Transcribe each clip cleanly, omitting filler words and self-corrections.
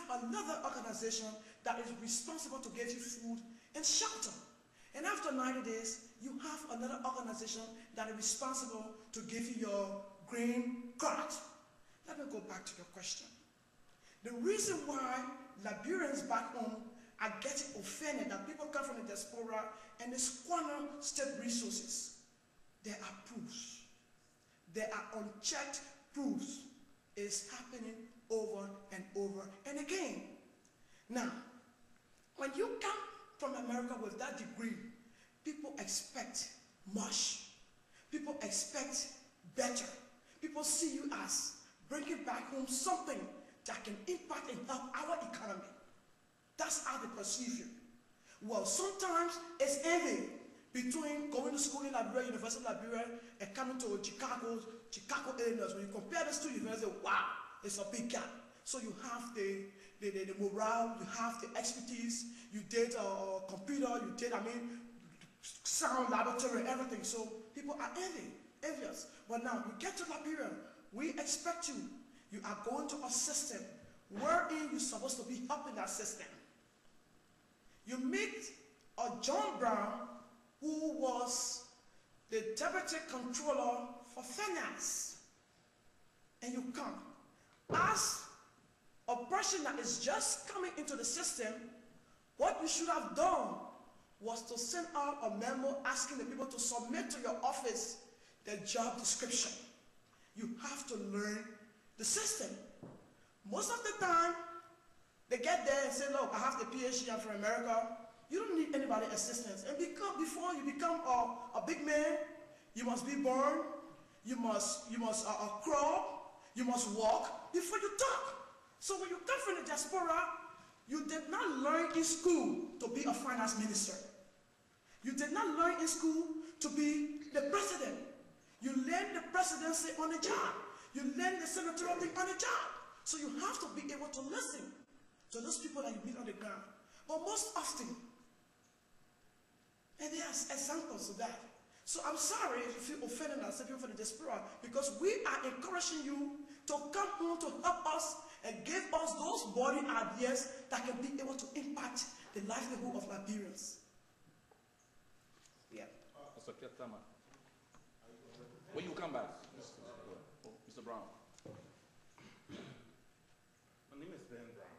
have another organization that is responsible to give you food and shelter. And after 90 days, you have another organization that is responsible to give you your green card. Let me go back to your question. The reason why Liberians back home are getting offended that people come from the diaspora and they squander state resources, there are proofs. There are unchecked proofs. It's happening over and over and again. Now, when you come from America with that degree, people expect much. People expect better. People see you as bringing back home something that can impact and help our economy. That's how they perceive you. Well, sometimes it's envy between going to school in Liberia, University of Liberia, and coming to Chicago, Illinois. When you compare these two universities, wow, it's a big gap. So you have the morale, you have the expertise, you did computer, you did, sound laboratory, everything. So people are envious. But now you get to Liberia, we expect you. You are going to a system wherein you're supposed to be helping that system. You meet a John Brown who was the deputy controller for finance, and you come. As a person that is just coming into the system, what you should have done was to send out a memo asking the people to submit to your office their job description. You have to learn the system. Most of the time, they get there and say, look, I have the PhD, I'm from America. You don't need anybody assistance. And before you become a big man, you must be born, you must crawl, you must walk before you talk. So when you come from the diaspora, you did not learn in school to be a finance minister. You did not learn in school to be the president. You learned the presidency on the job. You learn the senatorial thing on the job. So you have to be able to listen to those people that you meet on the ground. But most often, and there's examples of that. So I'm sorry if you feel offended as people from the diaspora, because we are encouraging you to come home to help us and give us those body ideas that can be able to impact the livelihood of Liberians. Yeah. Mr. Ketama, when you come back, Mr. Brown. My name is Ben Brown.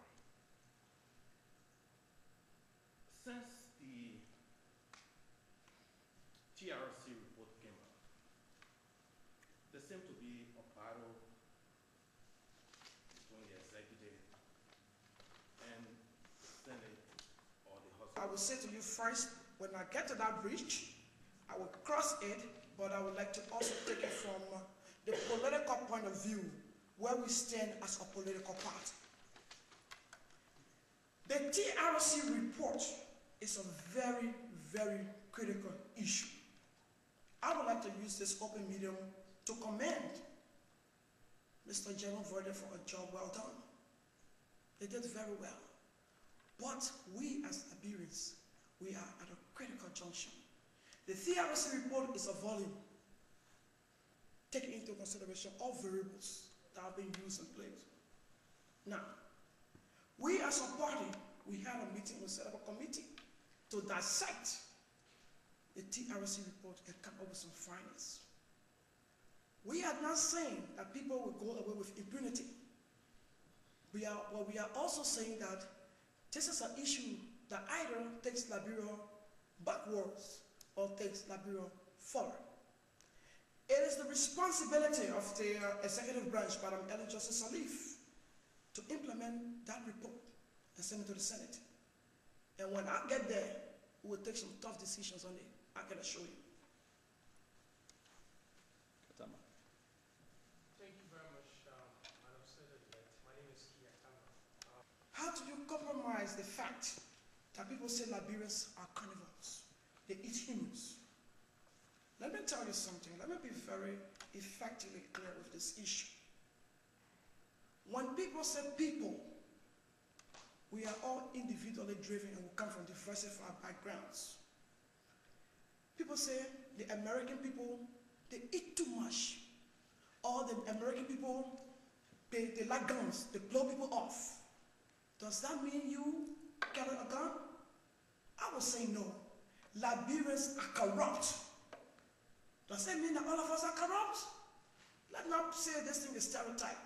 Since the TRC report came out, there seemed to be a battle between the executive and the Senate or the House. I will say to you first, when I get to that bridge, I will cross it, but I would like to also take it from the political point of view, where we stand as a political party. The TRC report is a very, very critical issue. I would like to use this open medium to commend Mr. General Verde for a job well done. They did very well. But we as Liberians, we are at a critical junction. The TRC report is a volume taking into consideration all variables that have been used and played. Now, we as a party, we had a meeting, we set up a committee to dissect the TRC report and come up with some findings. We are not saying that people will go away with impunity. We are also saying that this is an issue that either takes Liberia backwards or takes Liberia forward. It is the responsibility of the executive branch, Madam Ellen Justice Salif, to implement that report and send it to the Senate. And when I get there, we will take some tough decisions on it. I can assure you. Ketama. Thank you very much, Madam Senator. My name is Ketama. How do you compromise the fact that people say Liberians are carnivores? They eat humans. Let me tell you something. Let me be very effectively clear with this issue. When people say people, we are all individually driven and we come from diversified backgrounds. People say the American people, they eat too much. Or the American people, they like guns, they blow people off. The Does that mean you carry a gun? I would say no. Liberians are corrupt. Does that mean that all of us are corrupt? Let's not say this thing is stereotype.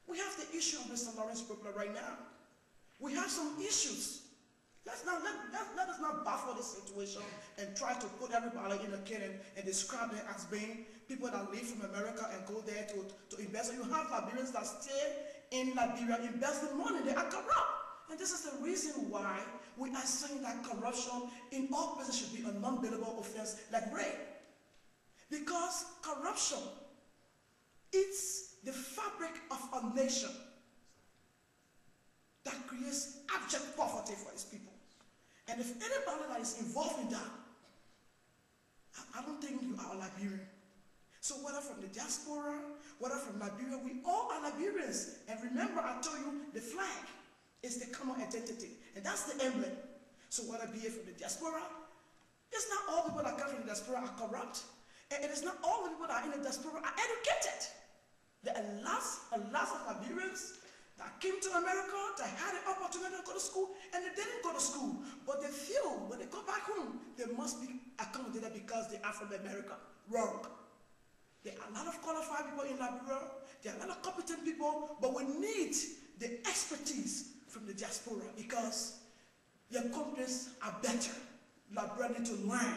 We have the issue of Mr. Lawrence Brookler right now. We have some issues. Let us not baffle this situation and try to put everybody in a can and describe them as being people that leave from America and go there to invest. You have Liberians that stay in Liberia investing money. They are corrupt. And this is the reason why we are saying that corruption in all places should be a non-billable offense like rape. Because corruption is the fabric of a nation that creates abject poverty for its people. And if anybody that is involved in that, I don't think you are a Liberian. So whether from the diaspora, whether from Liberia, we all are Liberians. And remember, I told you, the flag is the common identity. And that's the emblem. So whether be it from the diaspora, it's not all people that come from the diaspora are corrupt. And it is not all the people that are in the diaspora are educated. There are lots of Liberians that came to America, that had an opportunity to go to school, and they didn't go to school. But they feel when they go back home, they must be accommodated because they are from America. Wrong. There are a lot of qualified people in Liberia. There are a lot of competent people, but we need the expertise from the diaspora because their companies are better. Liberia need to learn.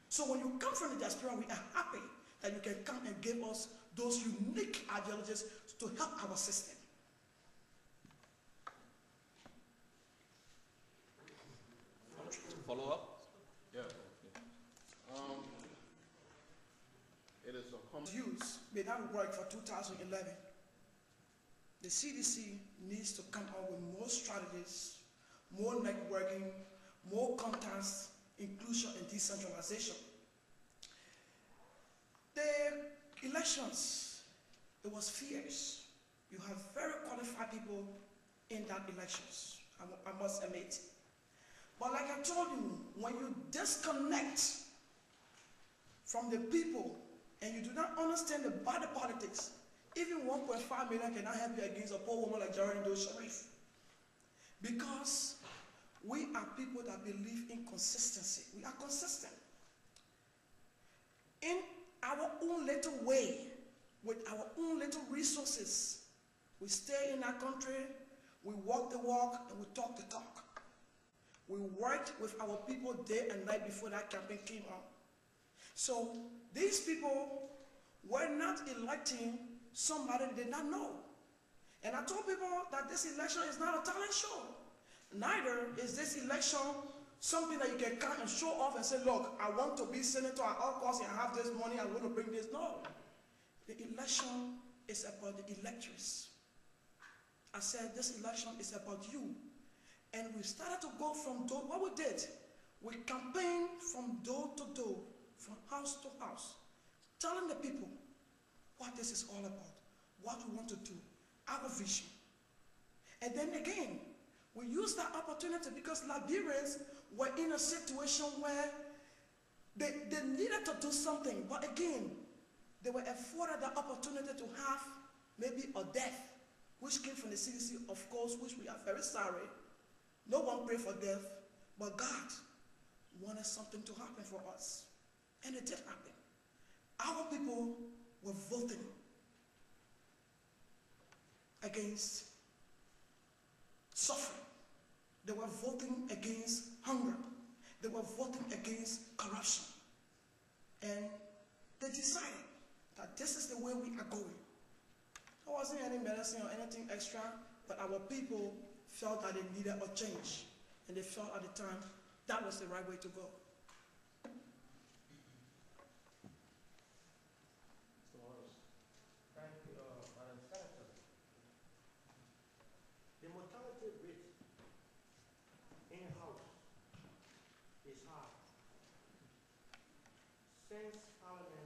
So when you come from the diaspora, we are happy that you can come and give us those unique ideologies to help our system. Follow up? Yeah. It is a common Use may not work for 2011. The CDC needs to come up with more strategies, more networking, more contacts, inclusion and decentralization. The elections, it was fierce. You have very qualified people in that elections, I must admit. But like I told you, when you disconnect from the people and you do not understand the body politics, even 1.5 million cannot help you against a poor woman like Geraldine Doe Sharif. Because we are people that believe in consistency. We are consistent. In our own little way, with our own little resources, we stay in our country, we walk the walk, and we talk the talk. We worked with our people day and night before that campaign came on. So these people were not electing somebody they did not know. And I told people that this election is not a talent show. Neither is this election something that you can come and show off and say, look, I want to be senator at all costs and I have this money, I'm going to bring this. No. The election is about the electors. I said this election is about you. And we started to go from door, what we did, we campaigned from door to door, from house to house, telling the people what this is all about, what we want to do, our vision. And then again, we used that opportunity because Liberians were in a situation where they needed to do something, but again, they were afforded the opportunity to have maybe a death, which came from the CDC, of course, which we are very sorry. No one prayed for death, but God wanted something to happen for us. And it did happen. Our people were voting against suffering. They were voting against hunger. They were voting against corruption. And they decided that this is the way we are going. There wasn't any medicine or anything extra, but our people felt that they needed a change. And they felt at the time that was the right way to go. Thank you, Madam Senator. The mortality rate in-house is high. Since Parliament